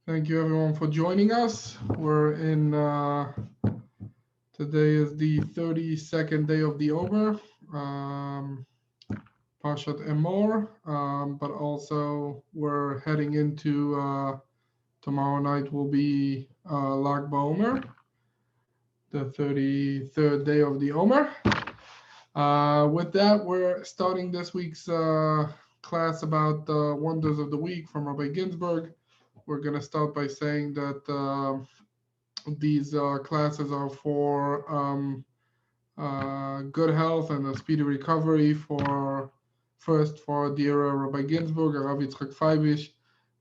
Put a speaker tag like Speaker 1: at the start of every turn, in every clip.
Speaker 1: Thank you everyone for joining us. We're in, today is the 32nd day of the Omer, Parshat Emor, but also we're heading into, tomorrow night will be Lag BaOmer, the 33rd day of the Omer. With that, we're starting this week's class about the wonders of the week from Rabbi Ginzburg. We're going to start by saying that these classes are for good health and a speedy recovery for dear Rabbi Ginzburg, Rabbi Yitzchak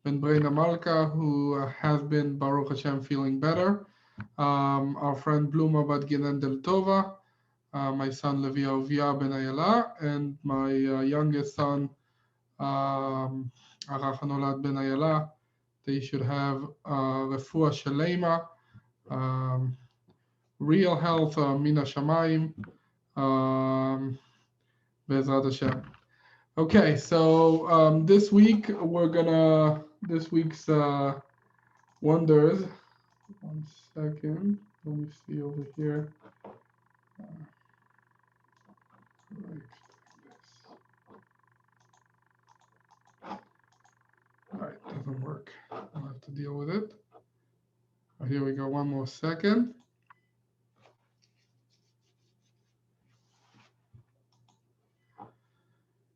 Speaker 1: ben Breina Malka, who has been, Baruch Hashem, feeling better. Our friend Bluma Bat Ginen Del Tova, my son Levi Ovia ben Ayala, and my youngest son, Arach Hanolad ben Ayala. They should have refuah shalema, real health, mina shamayim, Bezrat Hashem. Okay, so this week this week's wonders. 1 second, let me see over here. Right. All right, doesn't work. I'll have to deal with it. Here we go, 1 more second.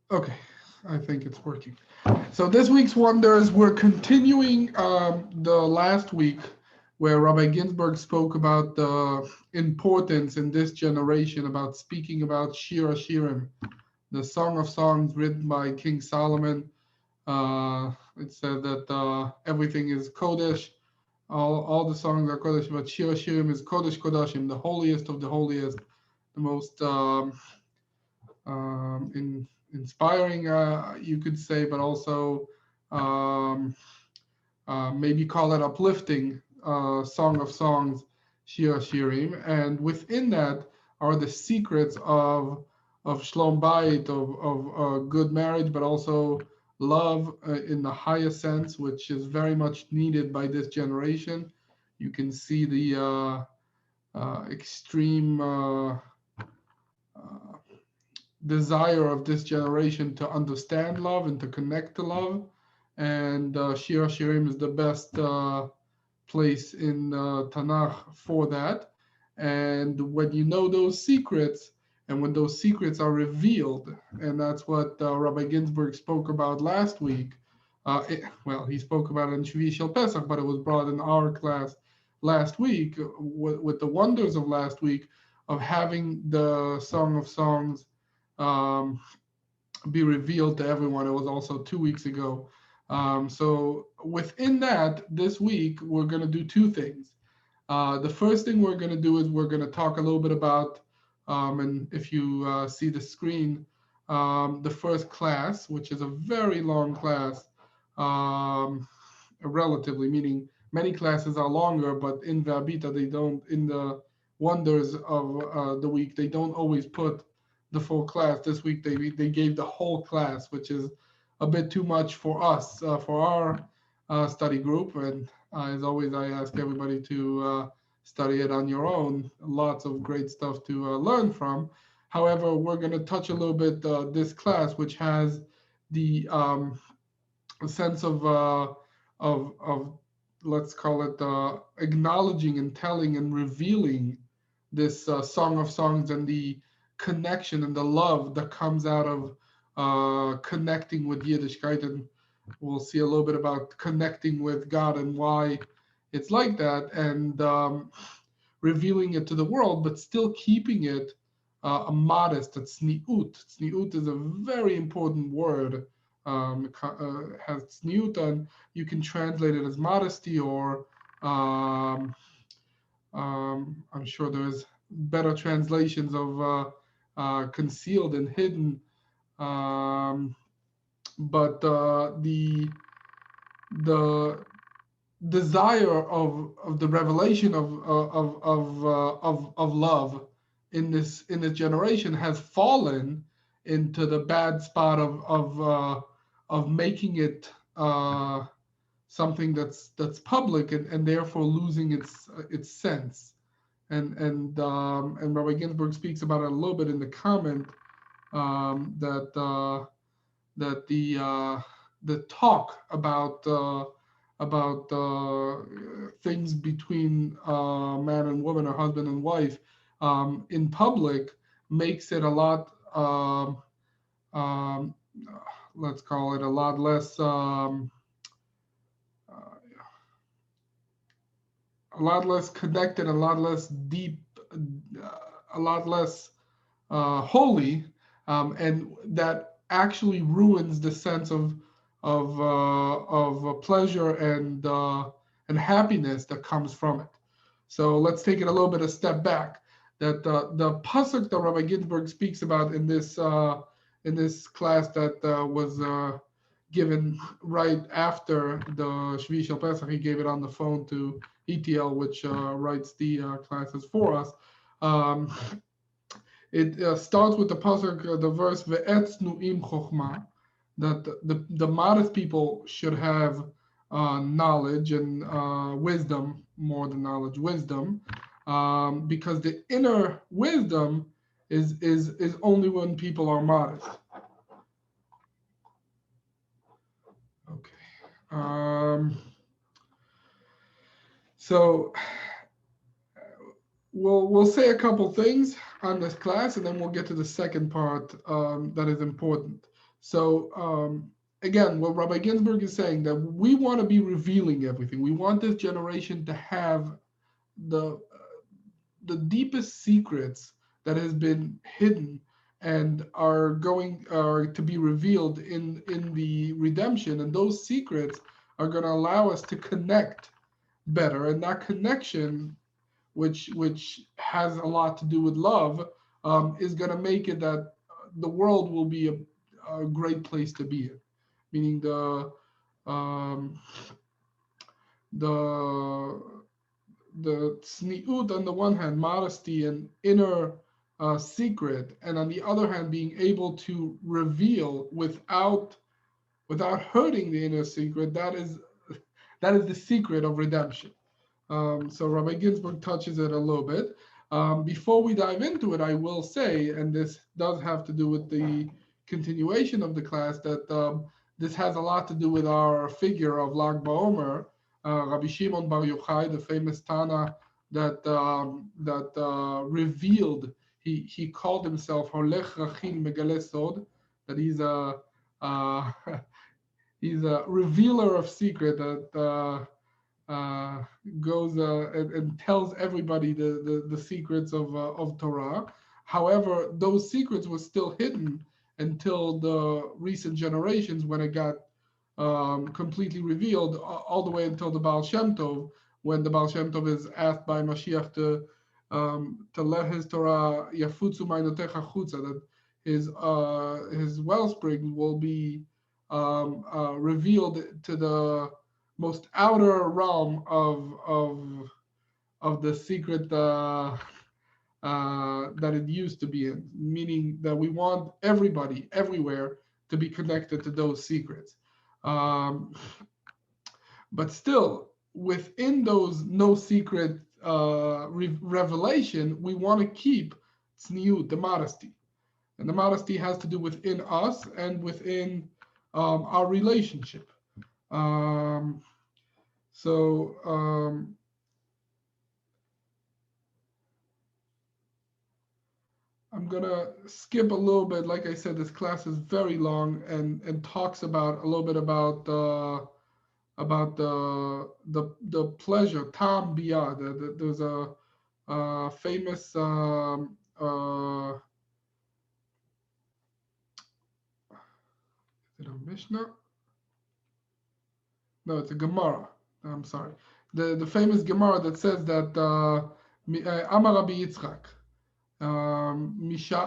Speaker 1: Okay, I think it's working. So this week's wonders, we're continuing the last week where Rabbi Ginzburg spoke about the importance in this generation about speaking about Shir HaShirim, the Song of Songs written by King Solomon. It said that everything is Kodesh, all the songs are Kodesh, but Shir HaShirim is Kodesh Kodashim, the holiest of the holiest, the most inspiring, you could say, but also maybe call it uplifting Song of Songs, Shir HaShirim, and within that are the secrets of Shlom Bayit, of good marriage, but also love in the highest sense, which is very much needed by this generation. You can see the extreme desire of this generation to understand love and to connect to love, and Shir HaShirim is the best place in Tanakh for that. And when you know those secrets, and when those secrets are revealed, and that's what Rabbi Ginzburg spoke about last week. He spoke about it in Shvi Shel Pesach, but it was brought in our class last week with the wonders of last week of having the Song of Songs be revealed to everyone. It was also 2 weeks ago. So within that, this week, we're going to do two things. The first thing we're going to do is we're going to talk a little bit about, and if you see the screen, the first class, which is a very long class, relatively, meaning many classes are longer, but in V'Abita, they don't, in the wonders of the week, they don't always put the full class. This week they gave the whole class, which is a bit too much for us, for our study group. And as always, I ask everybody to study it on your own. Lots of great stuff to learn from. However, we're going to touch a little bit this class, which has the sense of let's call it acknowledging and telling and revealing this Song of Songs and the connection and the love that comes out of connecting with Yiddishkeit. And we'll see a little bit about connecting with God and why it's like that, and revealing it to the world, but still keeping it a modest, tzniut. Tzniut is a very important word. Has tzniut, and you can translate it as modesty, or I'm sure there's better translations of concealed and hidden, but the desire of the revelation of love in this generation has fallen into the bad spot of making it something that's public and therefore losing its sense. And Rabbi Ginzburg speaks about it a little bit in the comment, that the talk about things between man and woman or husband and wife in public makes it a lot, um, let's call it a lot less, a lot less connected, a lot less deep, a lot less holy, and that actually ruins the sense of pleasure and happiness that comes from it. So let's take it a little bit a step back. That the pasuk that Rabbi Ginzburg speaks about in this class that was given right after the Shvi Shel Pesach, he gave it on the phone to ETL, which writes the classes for us. It starts with the pasuk, the verse "Ve'etznu im chokhmah," that the modest people should have knowledge and wisdom, more than knowledge, wisdom, because the inner wisdom is only when people are modest. Okay. So we'll say a couple things on this class, and then we'll get to the second part that is important. So again, what Rabbi Ginzburg is saying, that we want to be revealing everything. We want this generation to have the deepest secrets that has been hidden and are to be revealed in the redemption, and those secrets are going to allow us to connect better, and that connection, which has a lot to do with love, is going to make it that the world will be a great place to be in. Meaning the tzniut on the one hand, modesty and inner secret, and on the other hand, being able to reveal without hurting the inner secret. That is the secret of redemption. So Rabbi Ginzburg touches it a little bit. Before we dive into it, I will say, and this does have to do with the continuation of the class, that this has a lot to do with our figure of Lag BaOmer, Rabbi Shimon Bar Yochai, the famous Tana that revealed. He called himself Holech Rachil Megale Sod, that he's a he's a revealer of secret that goes and tells everybody the secrets of Torah. However, those secrets were still hidden until the recent generations, when it got completely revealed, all the way until the Baal Shem Tov, when the Baal Shem Tov is asked by Mashiach to let his Torah yafutzu ma'inotecha chutza, that his wellspring will be revealed to the most outer realm of the secret that it used to be in, meaning that we want everybody everywhere to be connected to those secrets. But still, within those no secret revelation, we want to keep tzniut, the modesty. And the modesty has to do within us and within our relationship. I'm gonna skip a little bit. Like I said, this class is very long and talks about a little bit about the pleasure, tam bia. There's a famous is it a Mishnah? No, it's a Gemara. I'm sorry. The famous Gemara that says that Amar Rabbi Yitzchak,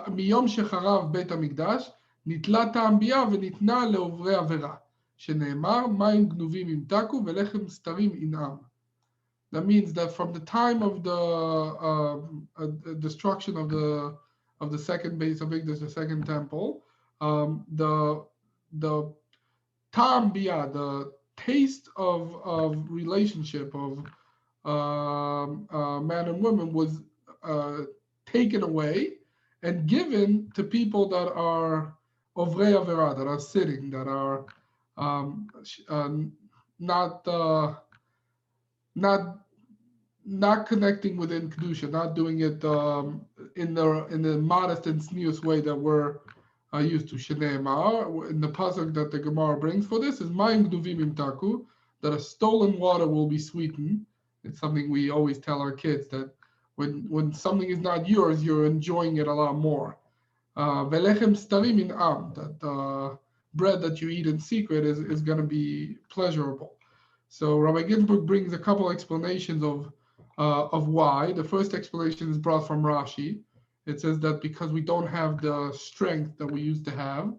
Speaker 1: מיום שחרב בית המקדש נתלה טעם ביאה וניתנה לעוברי עבירה, שנאמר מים גנובים ימתקו ולחם סתרים ינעם. That means that from the time of the destruction of the second base of Mikdash, the second temple, the Ta'am Biyah, the taste of relationship of man and woman was taken away and given to people that are ovrei avera, that are sitting, that are um, not not not connecting within kedusha, not doing it in the modest and sneers way that we're used to. Shneimar, in the pasuk that the Gemara brings for this is mayim gduvim imtaku, that a stolen water will be sweetened. It's something we always tell our kids, that when something is not yours, you're enjoying it a lot more. Velechem starim in am, that bread that you eat in secret is going to be pleasurable. So Rabbi Ginzburg brings a couple explanations of why. The first explanation is brought from Rashi. It says that because we don't have the strength that we used to have,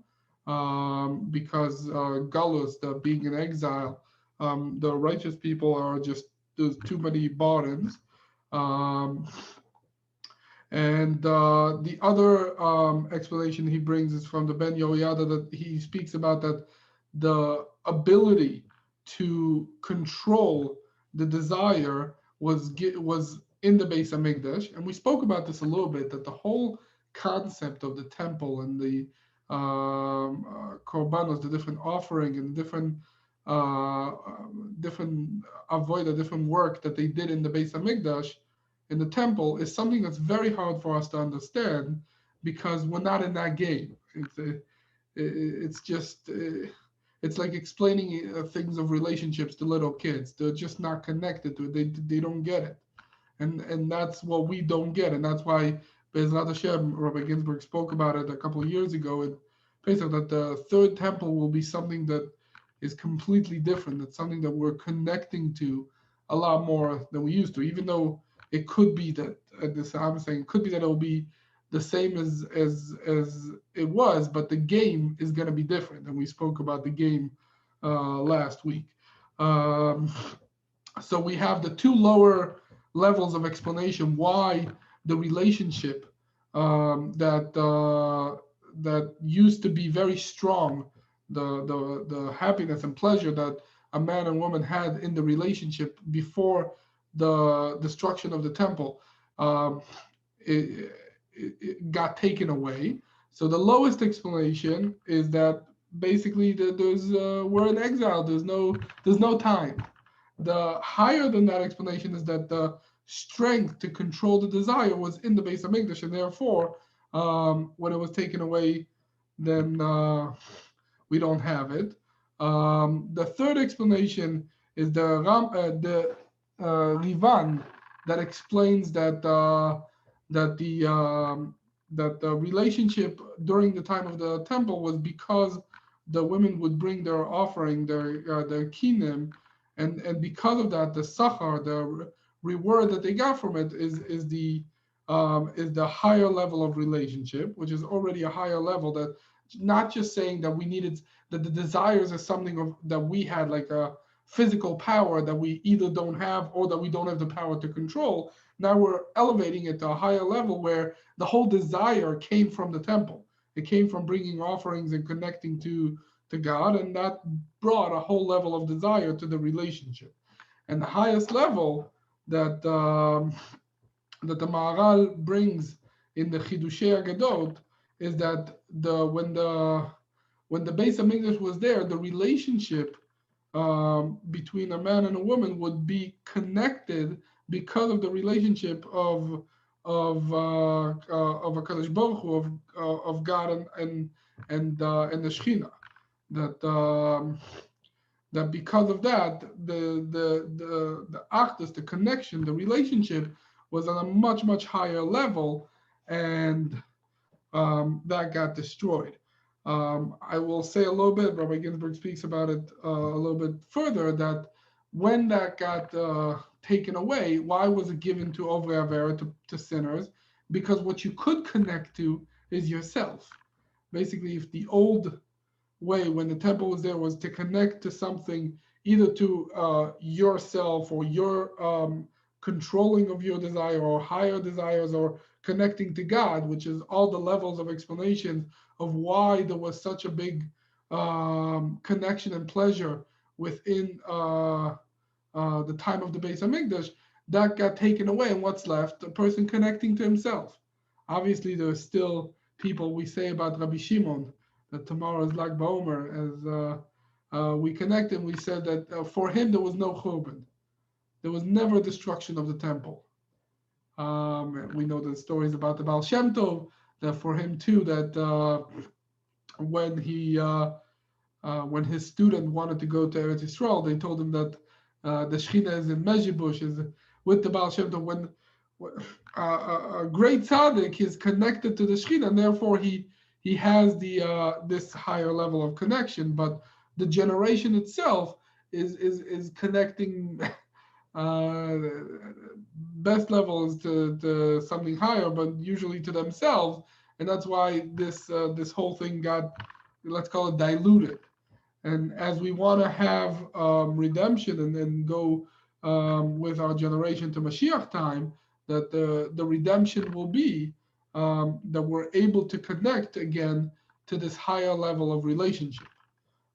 Speaker 1: because galus, the being in exile, the righteous people are just, there's too many burdens. And the other explanation he brings is from the Ben Yoyada, that he speaks about that the ability to control the desire was in the Beis Hamikdash, and we spoke about this a little bit, that the whole concept of the temple and the korbanos, the different offering and the different avoida, different work that they did in the Beis Hamikdash, in the temple, is something that's very hard for us to understand because we're not in that game. It's just it's like explaining things of relationships to little kids. They're just not connected to it. They don't get it, and that's what we don't get, and that's why Be'ezrat Hashem, Rabbi Ginzburg spoke about it a couple of years ago in Pesach, that the third temple will be something that is completely different. It's something that we're connecting to a lot more than we used to, even though it could be that I'm saying it could be that it'll be the same as it was, but the game is going to be different. And we spoke about the game last week. So we have the two lower levels of explanation why the relationship that used to be very strong, the happiness and pleasure that a man and woman had in the relationship before the destruction of the temple, it got taken away. So the lowest explanation is that basically we're in exile. There's no time. The higher than that explanation is that the strength to control the desire was in the Beis Hamikdash, and therefore, when it was taken away, then we don't have it. The third explanation is the Rivan, that explains that the relationship during the time of the temple was because the women would bring their offering, their kinim, and because of that, the sachar, the reward that they got from it is the higher level of relationship, which is already a higher level. That not just saying that we needed, that the desires is something that we had, like a physical power that we either don't have or that we don't have the power to control. Now we're elevating it to a higher level where the whole desire came from the temple. It came from bringing offerings and connecting to God, and that brought a whole level of desire to the relationship. And the highest level that the Maharal brings in the Chidushei Agadot is that when the Beis Hamikdash was there, the relationship between a man and a woman would be connected because of the relationship of a Kadosh Baruch Hu, of God and the Shechina. That because of that, the achdus, the connection, the relationship was on a much higher level, and that got destroyed. I will say a little bit, Rabbi Ginzburg speaks about it a little bit further, that when that got taken away, why was it given to Ovrei Avera, to sinners? Because what you could connect to is yourself. Basically, if the old way when the temple was there was to connect to something, either to yourself or your controlling of your desire or higher desires, or connecting to God, which is all the levels of explanation of why there was such a big connection and pleasure within the time of the Beit Midrash, that got taken away, and what's left? A person connecting to himself. Obviously, there are still people we say about Rabbi Shimon that tomorrow is Lag BaOmer, as we connect and we said that for him there was no churban, there was never destruction of the temple. We know the stories about the Baal Shem Tov, that for him too, that when when his student wanted to go to Eretz Yisrael, they told him that the Shechina is in Mezhibush, is with the Baal Shem Tov. When a great tzaddik is connected to the Shechina, and therefore he has the this higher level of connection. But the generation itself is connecting. Best level is to something higher, but usually to themselves, and that's why this whole thing got, let's call it, diluted. And as we want to have redemption and then go with our generation to Mashiach time, that the redemption will be that we're able to connect again to this higher level of relationship.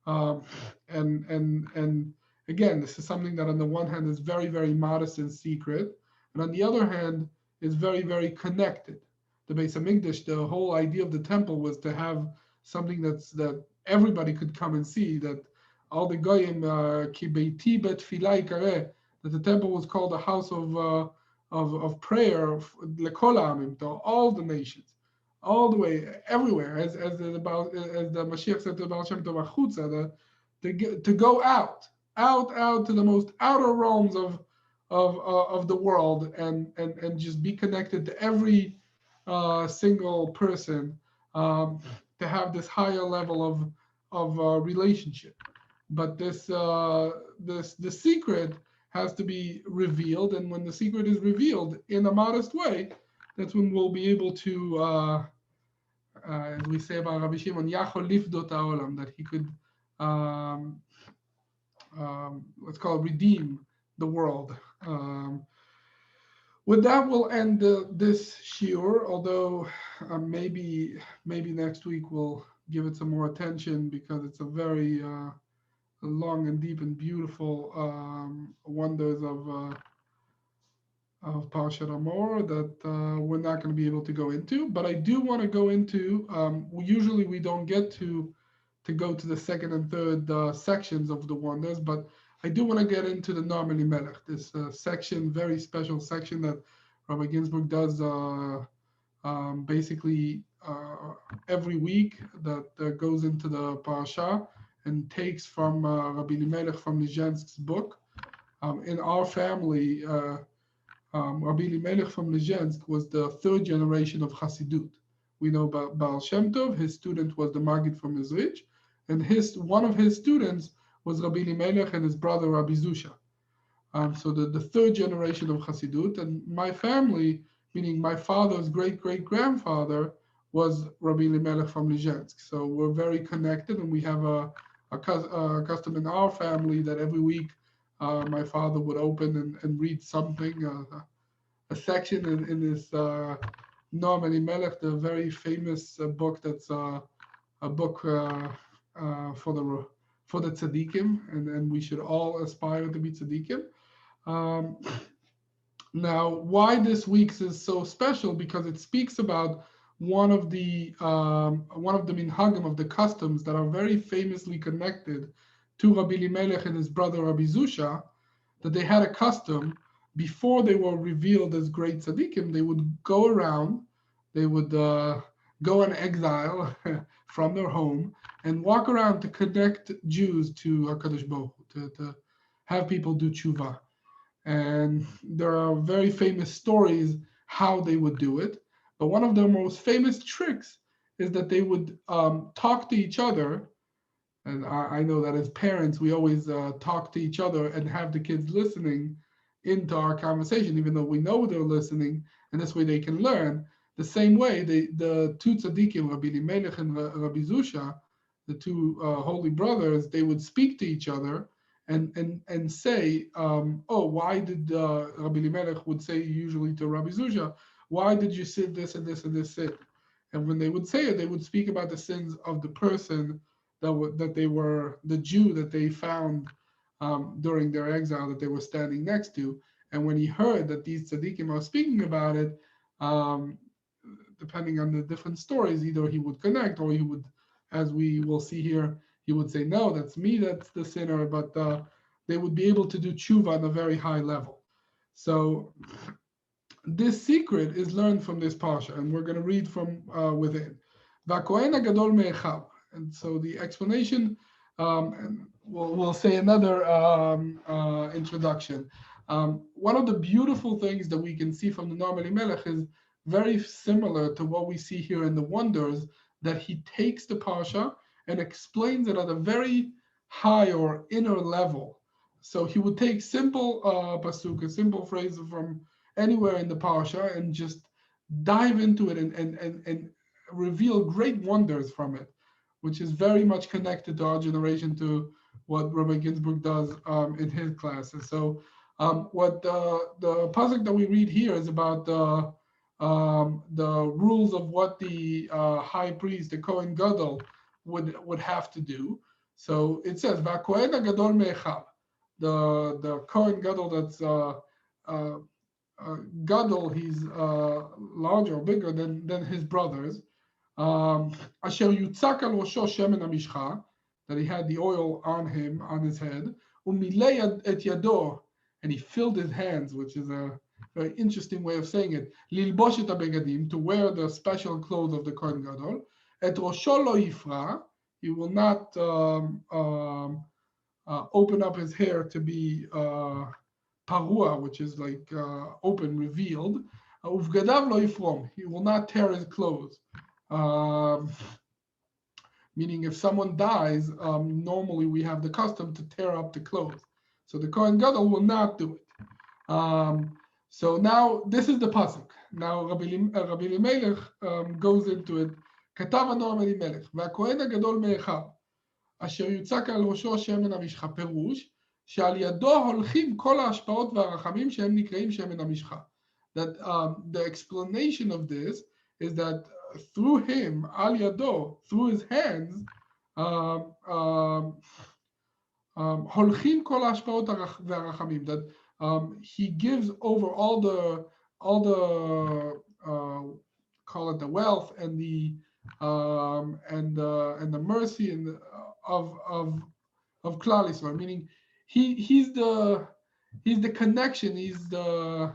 Speaker 1: Um, and again, this is something that on the one hand is very, very modest and secret, and on the other hand is very, very connected. The Beis Hamikdash, the whole idea of the temple was to have something that everybody could come and see, that all the goyim ki beiti bet tefillah yikareh, that the temple was called a house of prayer lekol ha'amim, to all the nations, all the way everywhere, as the Mashiach said to the Baal Shem Tov achutza, to go out to the most outer realms of the world, and just be connected to every single person, to have this higher level of relationship. But the secret has to be revealed, and when the secret is revealed in a modest way, that's when we'll be able to, as we say about Rabbi Shimon, Yachol lifdot ha'olam, that he could, let's call it, redeem the world. With that, we'll end this shiur, although maybe next week we'll give it some more attention, because it's a very long and deep and beautiful wonders of Parshah emor that we're not going to be able to go into. But I do want to go into, usually we don't get to go to the second and third sections of the wonders, but I do want to get into the Noam Elimelech, this section, very special section that Rabbi Ginzburg does basically every week, that goes into the Parshah and takes from Rabbi Elimelech from Lizhensk's book. In our family, Rabbi Elimelech from Lizhensk was the third generation of Chassidut. We know about Baal Shem Tov, his student was the Maggid from Mezrich, and one of his students was Rabbi Elimelech and his brother Rabbi Zusha. So the third generation of Chassidut, and my family, meaning my father's great-great-grandfather, was Rabbi Elimelech from Lizhensk. So we're very connected, and we have a custom in our family that every week my father would open and read something, a section in this Noam Elimelech, the very famous book that's a book for the tzaddikim, and we should all aspire to be tzaddikim. Now, why this week's is so special? Because it speaks about one of the minhagim, of the customs that are very famously connected to Rabbi Elimelech and his brother Rabbi Zusha, that they had a custom before they were revealed as great tzaddikim. They would go around, they would go in exile from their home and walk around to connect Jews to HaKadosh Baruch Hu, to have people do tshuva. And there are very famous stories how they would do it. But one of their most famous tricks is that they would talk to each other. And I know that as parents, we always talk to each other and have the kids listening into our conversation, even though we know they're listening, and this way they can learn. The same way, the two tzaddikim, Rabbi Elimelech and Rabbi Zusha, the two holy brothers, they would speak to each other and say, why did Rabbi Elimelech would say usually to Rabbi Zusha, why did you sin this and this and this sin? And when they would say it, they would speak about the sins of the person that they were, the Jew that they found during their exile that they were standing next to. And when he heard that these tzaddikim are speaking about it, um, depending on the different stories, either he would connect or he would, as we will see here, he would say, no, that's me, that's the sinner, but they would be able to do tshuva on a very high level. So this secret is learned from this parsha, and we're going to read from within. V'hakohen hagadol me'echav. And so the explanation, and we'll say another introduction. One of the beautiful things that we can see from the Noam Elimelech is very similar to what we see here in the Wonders, that he takes the parsha and explains it at a very high or inner level. So he would take simple pasuk, a simple phrase from anywhere in the parsha, and just dive into it and reveal great wonders from it, which is very much connected to our generation, to what Rabbi Ginzburg does in his classes. So what the pasuk that we read here is about the rules of what the high priest, the Kohen Gadol, would have to do. So it says, "V'hakohen hagadol me'echav." The Kohen Gadol that's Gadol, he's larger or bigger than his brothers. Asher yutzak al rosho shemen hamishcha, that he had the oil on him, on his head. Umilei et yado, and he filled his hands, which is a very interesting way of saying it. Lilbosh et habegadim, to wear the special clothes of the Kohen Gadol. Et rosho lo yifra, he will not open up his hair to be parua, which is like open, revealed. Uvgadav lo yifrom, he will not tear his clothes. Meaning, if someone dies, normally we have the custom to tear up the clothes. So the Kohen Gadol will not do it. So now this is the pasuk. Now Rabbi Elimelech goes into it. כתב הנועם אלימלך, והכהן הגדול מאחיו, אשר יוצק על ראשו שמן המשחה, פירוש שעל ידו הולכים כל ההשפעות והרחמים שהם נקראים שמן המשחה. That the explanation of this is that through him, al yado, through his hands, הולכים כל ההשפעות והרחמים, that he gives over all the call it the wealth and the mercy and of Klal Yisrael, meaning he's the connection, he's the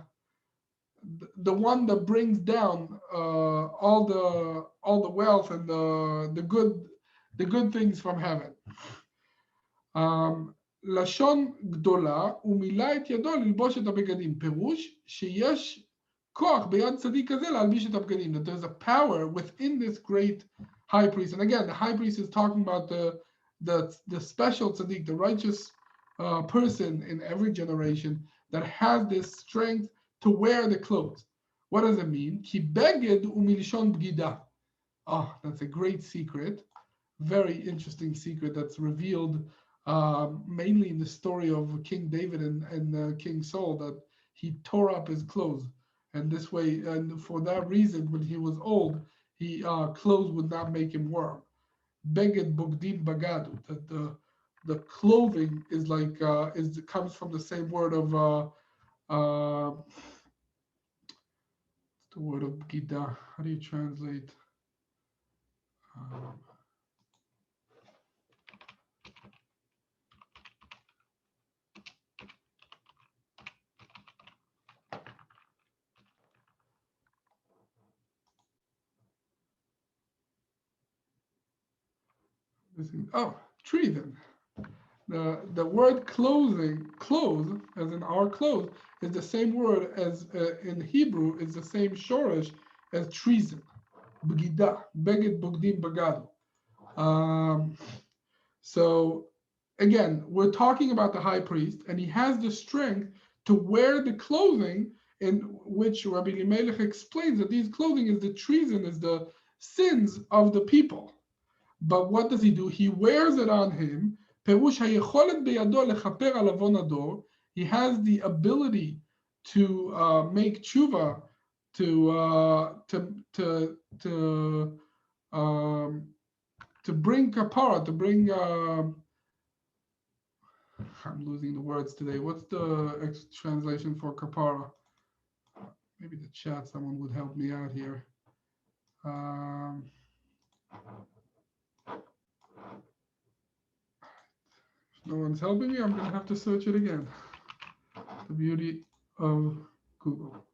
Speaker 1: one that brings down all the wealth and the good things from heaven. לשון גדולה ומילא את ידו ללבוש את הבגדים, פירוש שיש כוח ביד צדיק כזה להלביש את הבגדים, that there's a power within this great high priest. And again, the high priest is talking about the special tzaddik, the righteous person in every generation that has this strength to wear the clothes. What does it mean? Ki beged umilishon bgida. Oh, that's a great secret, very interesting secret that's revealed mainly in the story of King David and King Saul, that he tore up his clothes. And this way, and for that reason, when he was old, clothes would not make him warm. Beged bogdim bagadu, that the clothing is like comes from the same word of the word of Gida. How do you translate? Treason. The word clothes, as in our clothes, is the same word as in Hebrew, is the same shorish as treason. B'gida, beged bogdim bagadu. So again, we're talking about the high priest, and he has the strength to wear the clothing in which Rabbi Elimelech explains that these clothing is the treason, is the sins of the people. But what does he do? He wears it on him. Perush hayecholet beyado lechaper al avon ador. He has the ability to make tshuva, to bring kapara, to bring I'm losing the words today. What's the translation for kapara? Maybe the chat, someone would help me out here. If no one's helping me, I'm going to have to search it again. The beauty of Google.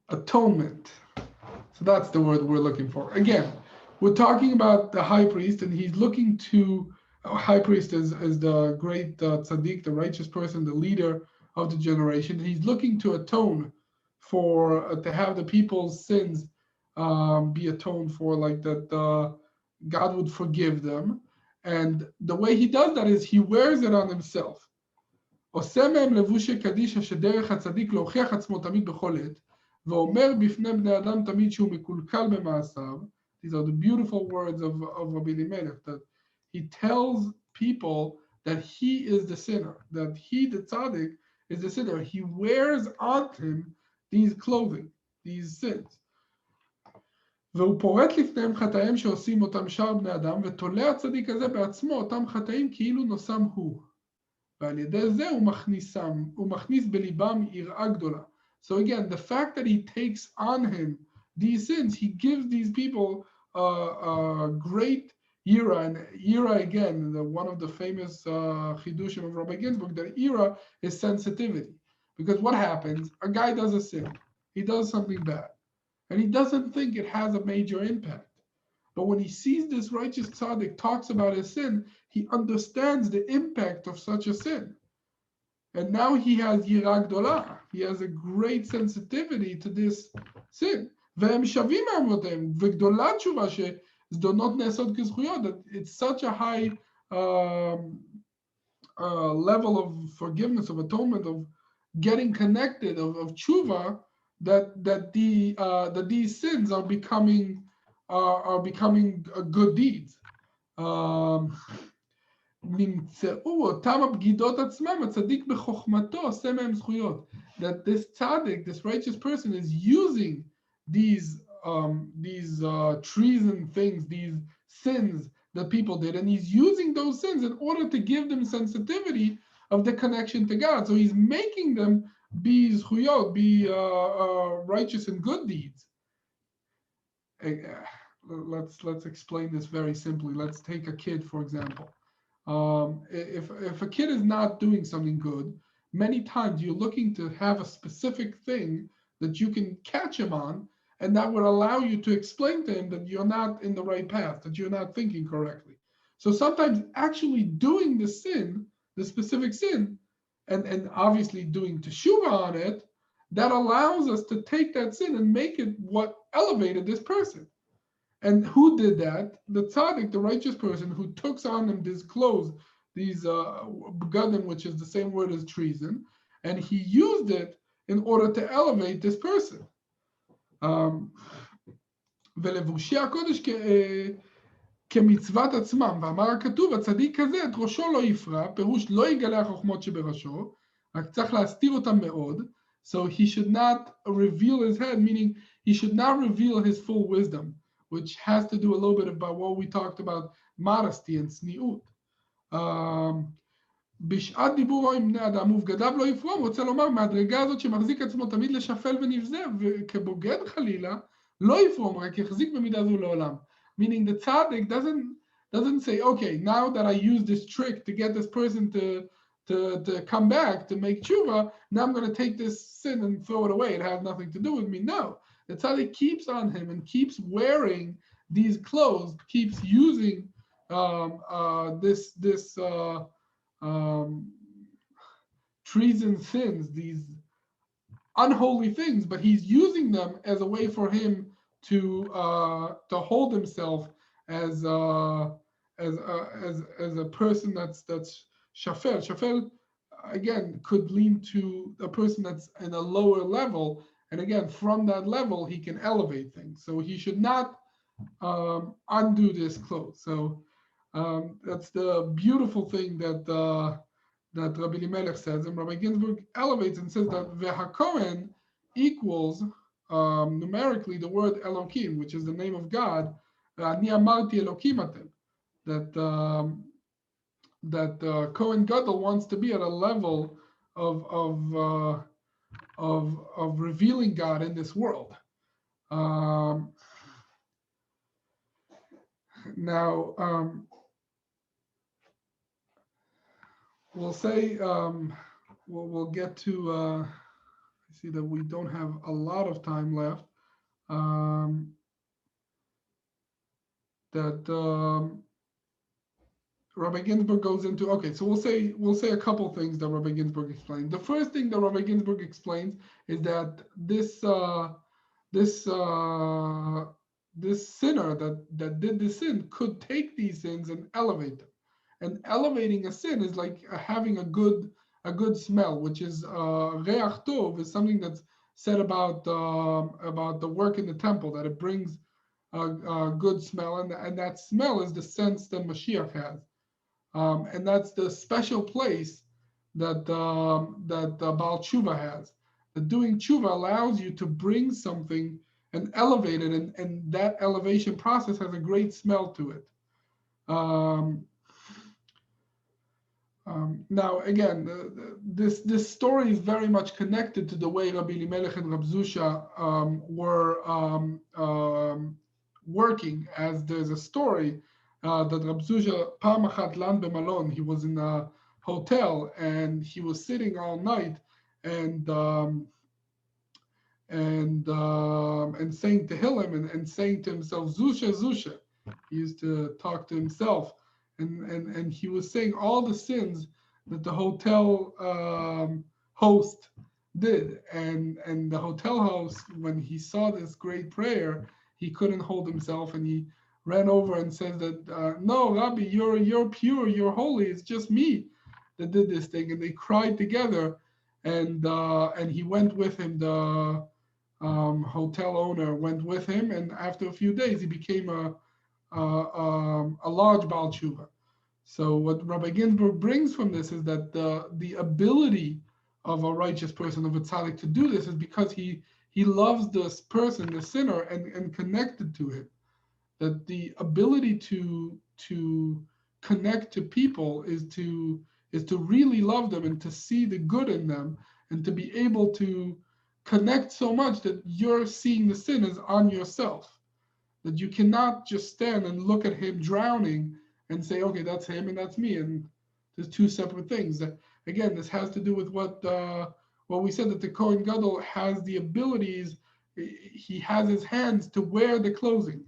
Speaker 1: Atonement. So that's the word we're looking for. Again, we're talking about the high priest, and he's looking to, high priest is the great tzaddik, the righteous person, the leader of the generation. He's looking to atone for, to have the people's sins be atoned for, like that God would forgive them. And the way he does that is he wears it on himself. עושה מהם לבושי קדיש שדרך הצדיק להוכיח עצמו תמיד בכל עת, ואומר בפני בני אדם תמיד שהוא מקולקל במעשיו. These are the beautiful words of Rabbi Elimelech, that he tells people that he is the sinner, that he, the tzaddik, is the sinner. He wears on him these clothing, these sins. והוא פורט לפניהם חטאים שעושים אותם שאר בני אדם, ותולה הצדיק הזה בעצמו אותם חטאים כאילו נושם הוא. ועל ידי זה הוא מכניס בליבם יראה גדולה. So again, the fact that he takes on him these sins, he gives these people a great yira. And yira, again, one of the famous chidushim of Rabbi Ginzburg, that yira is sensitivity. Because what happens? A guy does a sin. He does something bad. And he doesn't think it has a major impact. But when he sees this righteous tzaddik talks about his sin, he understands the impact of such a sin. And now he has yira gdolah. He has a great sensitivity to this sin. והם שווים מעוונותיהם, וגדולה תשובה שזדונות נעשות כזכויות, that it's such a high level of forgiveness, of atonement, of getting connected, of tshuva, that these sins are becoming good deeds. נמצאו אותם הבגידות עצמם, הצדיק בחוכמתו עושה מהם זכויות. That this tzaddik, this righteous person, is using these treason things, these sins that people did, and he's using those sins in order to give them sensitivity of the connection to God. So he's making them be zchuyot, be righteous and good deeds. Let's explain this very simply. Let's take a kid, for example. If a kid is not doing something good, many times you're looking to have a specific thing that you can catch him on, and that would allow you to explain to him that you're not in the right path, that you're not thinking correctly. So sometimes actually doing the sin, the specific sin, and obviously doing teshuvah on it, that allows us to take that sin and make it what elevated this person. And who did that? The tzaddik, the righteous person, who took on him these clothes, these begadim, which is the same word as treason, and he used it in order to elevate this person. ולבושי הקודש כמצוות עצמם, ואמר הכתוב, הצדיק הזה את ראשו לא יפרע, פירוש לא יגלה החוכמות שבראשו, רק צריך להסתיר אותם מאוד. So he should not reveal his head, meaning he should not reveal his full wisdom, which has to do a little bit about what we talked about, modesty and צניעות. בשעת דיבורו עם בני אדם ובגדיו לא יפרום, רוצה לומר מהדרגה הזאת שמחזיק עצמו תמיד לשפל ונבזה, וכבוגד חלילה, לא יפרום, רק יחזיק במידה זו לעולם. Meaning the tzaddik doesn't say, okay, now that I use this trick to get this person to come back, to make tshuva, now I'm going to take this sin and throw it away. It has nothing to do with me. No. The tzaddik keeps on him and keeps wearing these clothes, keeps using this treason sins, these unholy things, but he's using them as a way for him to hold himself as a person that's shafel. Shafel again could lean to a person that's in a lower level, and again from that level he can elevate things. So he should not undo this clothes. So that's the beautiful thing that Rabbi Elimelech says, and Rabbi Ginzburg elevates and says that vehakohen equals numerically the word Elokim, which is the name of God. Ani amarti Elokim atem. that Kohen Gadol wants to be at a level of revealing God in this world. Now, we'll say we'll get to. I see that we don't have a lot of time left. Rabbi Ginzburg goes into. Okay, so we'll say a couple things that Rabbi Ginzburg explained. The first thing that Rabbi Ginzburg explains is that this sinner that did the sin could take these sins and elevate them. And elevating a sin is like having a good smell, which is reach tov, is something that's said about the work in the temple, that it brings a good smell, and that smell is the sense that Mashiach has, and that's the special place that Baal Tshuva has. That doing tshuva allows you to bring something and elevate it, and that elevation process has a great smell to it. Now, again, this story is very much connected to the way Rabbi Elimelech and Rabbi Zusha were working, as there's a story that Rabbi Zusha, Pam Achat Lan B'Malon, he was in a hotel and he was sitting all night and saying Tehillim and saying to himself, Zusha, Zusha. He used to talk to himself. And he was saying all the sins that the hotel host did, and the hotel host, when he saw this great prayer, he couldn't hold himself, and he ran over and said that no, Rabbi, you're pure, you're holy. It's just me that did this thing, and they cried together, and he went with him. The hotel owner went with him, and after a few days, he became a large Baal Tshuva. So what Rabbi Ginzburg brings from this is that the ability of a righteous person, of a tzaddik, to do this is because he loves this person, the sinner, and connected to him. That the ability to connect to people is to really love them and to see the good in them, and to be able to connect so much that you're seeing the sin as on yourself. That you cannot just stand and look at him drowning and say, okay, that's him and that's me, and there's two separate things. That, again, this has to do with what we said, that the Kohen Gadol has the abilities. He has his hands to wear the clothing,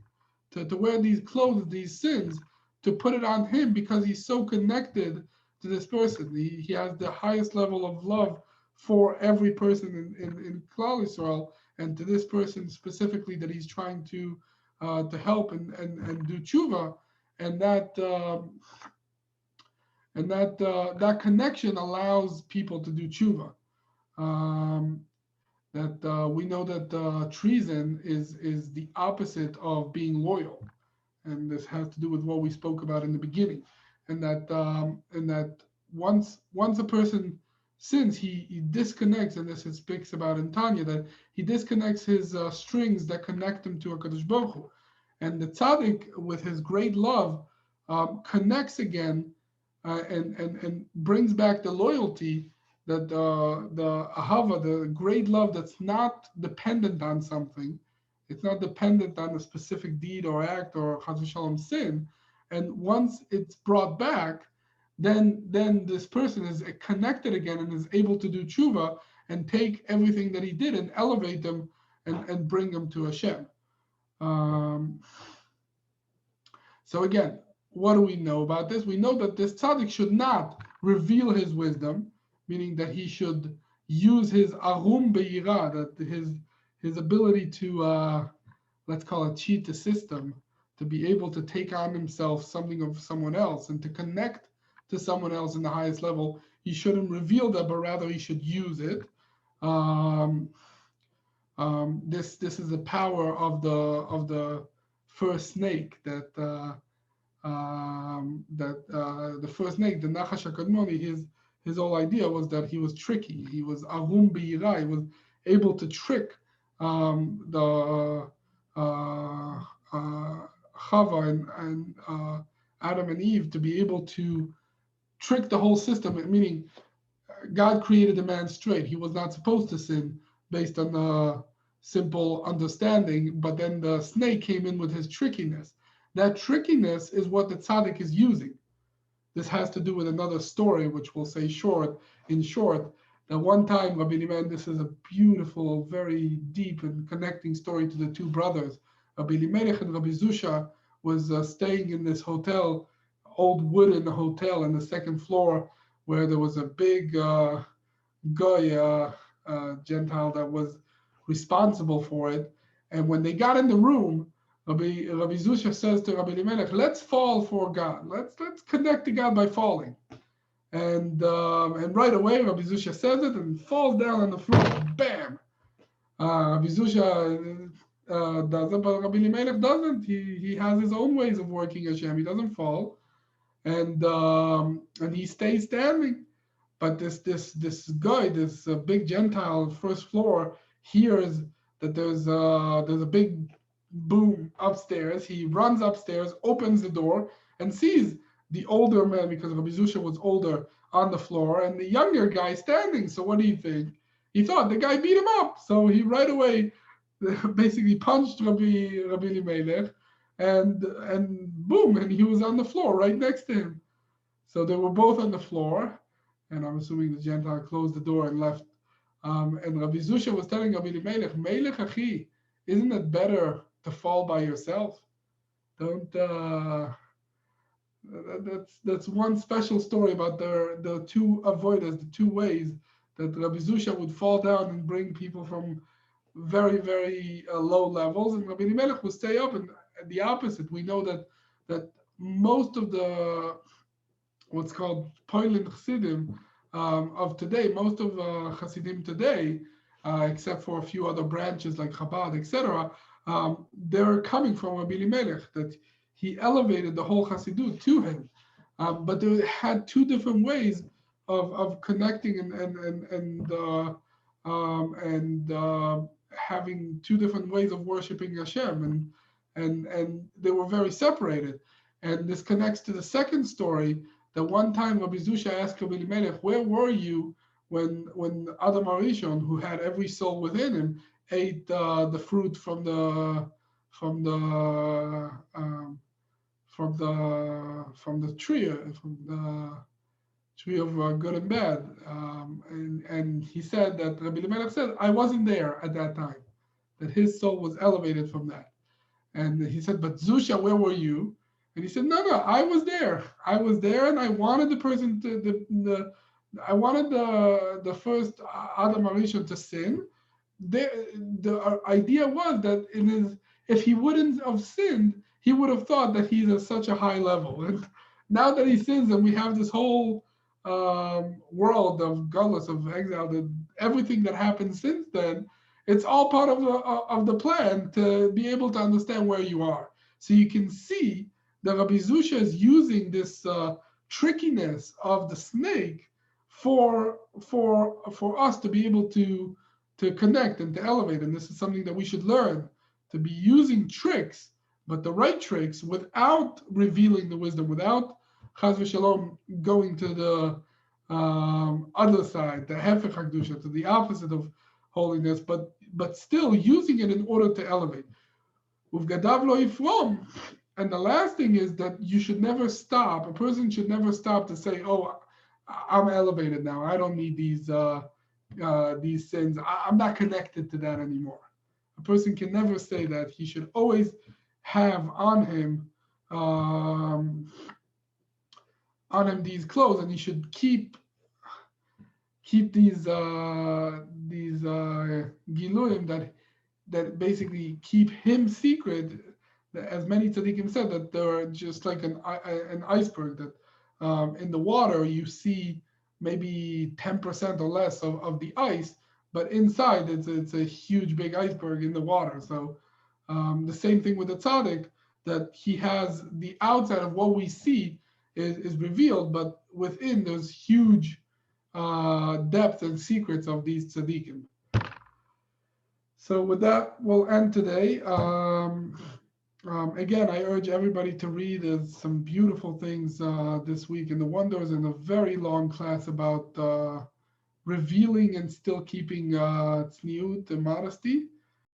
Speaker 1: to wear these clothes, these sins, to put it on him, because he's so connected to this person. He has the highest level of love for every person in Klal Yisrael, and to this person specifically that he's trying to help and do tshuva, and that connection allows people to do tshuva. We know that treason is the opposite of being loyal, and this has to do with what we spoke about in the beginning, and that once a person sins, he disconnects, and this it speaks about in Tanya, that he disconnects his strings that connect him to HaKadosh Baruch Hu. And the tzaddik, with his great love, connects again and brings back the loyalty, that the ahava, the great love that's not dependent on something. It's not dependent on a specific deed or act or chas v'shalom sin. And once it's brought back, then this person is connected again and is able to do tshuva and take everything that he did and elevate them and bring them to Hashem. So again, what do we know about this? We know that this tzaddik should not reveal his wisdom, meaning that he should use his arum be'ira, that his ability to let's call it cheat the system, to be able to take on himself something of someone else and to connect to someone else in the highest level. He shouldn't reveal that, but rather he should use it. This is the power of the first snake, that the first snake, the Nachash HaKadmoni, his whole idea was that he was tricky. He was arum be'ira. He was able to trick the Chava and Adam and Eve to be able to trick the whole system, meaning God created a man straight. He was not supposed to sin based on the simple understanding, but then the snake came in with his trickiness. That trickiness is what the tzaddik is using. This has to do with another story, which we'll say in short, that one time, Rabbi Elimelech, this is a beautiful, very deep and connecting story to the two brothers. Rabbi Elimelech and Rabbi Zusha was staying in this hotel, old wooden hotel on the second floor, where there was a big goy, Gentile, that was responsible for it. And when they got in the room, Rabbi Zusha says to Rabbi Elimelech, "Let's fall for God. Let's connect to God by falling." And right away, Rabbi Zusha says it and falls down on the floor. Bam! Rabbi Zusha does it, but Rabbi Elimelech doesn't. He has his own ways of working Hashem. He doesn't fall, and he stays standing. But this guy, this big Gentile on the first floor, hears that there's a big boom upstairs. He runs upstairs, opens the door, and sees the older man, because Rabbi Zusha was older, on the floor, and the younger guy standing. So what do you think? He thought the guy beat him up. So he right away basically punched Rabbi Elimelech, and boom, and he was on the floor right next to him. So they were both on the floor, and I'm assuming the Gentile closed the door and left. And Rabbi Zusha was telling Rabbi Elimelech, "Melech achi, isn't it better to fall by yourself? Don't." That's one special story about the two avoiders, the two ways that Rabbi Zusha would fall down and bring people from very, very low levels, and Rabbi Elimelech would stay up. And the opposite, we know that most of the what's called Poilin Chassidim of today, most of Chassidim today, except for a few other branches like Chabad, etc., they're coming from Rabbi Elimelech, that he elevated the whole Chassidut to him. But they had two different ways of connecting and having two different ways of worshiping Hashem, and they were very separated. And this connects to the second story, that one time Rabbi Zusha asked Rabbi Elimelech, "Where were you when Adam Arishon, who had every soul within him, ate the fruit from the tree of good and bad?" And he said that Rabbi Elimelech said, "I wasn't there at that time," that his soul was elevated from that. And he said, "But Zusha, where were you?" And he said, "No, I was there. I was there, and I wanted the person I wanted the first Adam Arishon to sin. The idea was that if he wouldn't have sinned, he would have thought that he's at such a high level. And now that he sins, and we have this whole world of gullus, of exile, that everything that happened since then, it's all part of the plan to be able to understand where you are. So you can see that Rabbi Zusha is using this trickiness of the snake for us to be able to connect and to elevate. And this is something that we should learn, to be using tricks, but the right tricks, without revealing the wisdom, without chas v'shalom going to the other side, the hefech hakdusha, to the opposite of holiness, but still using it in order to elevate. Uvgadav lo yifrom. And the last thing is that you should never stop. A person should never stop to say, "Oh, I'm elevated now. I don't need these sins. I'm not connected to that anymore." A person can never say that. He should always have on him these clothes, and he should keep these giluyim that basically keep him secret. As many tzaddikim said, that they're just like an iceberg, that in the water you see maybe 10% or less of the ice, but inside it's a huge big iceberg in the water. So the same thing with the tzaddik, that he has the outside of what we see is revealed, but within there's huge depth and secrets of these tzaddikim. So with that, we'll end today. Again, I urge everybody to read. There's some beautiful things this week in the Wonders, and a very long class about revealing and still keeping tzniut and modesty.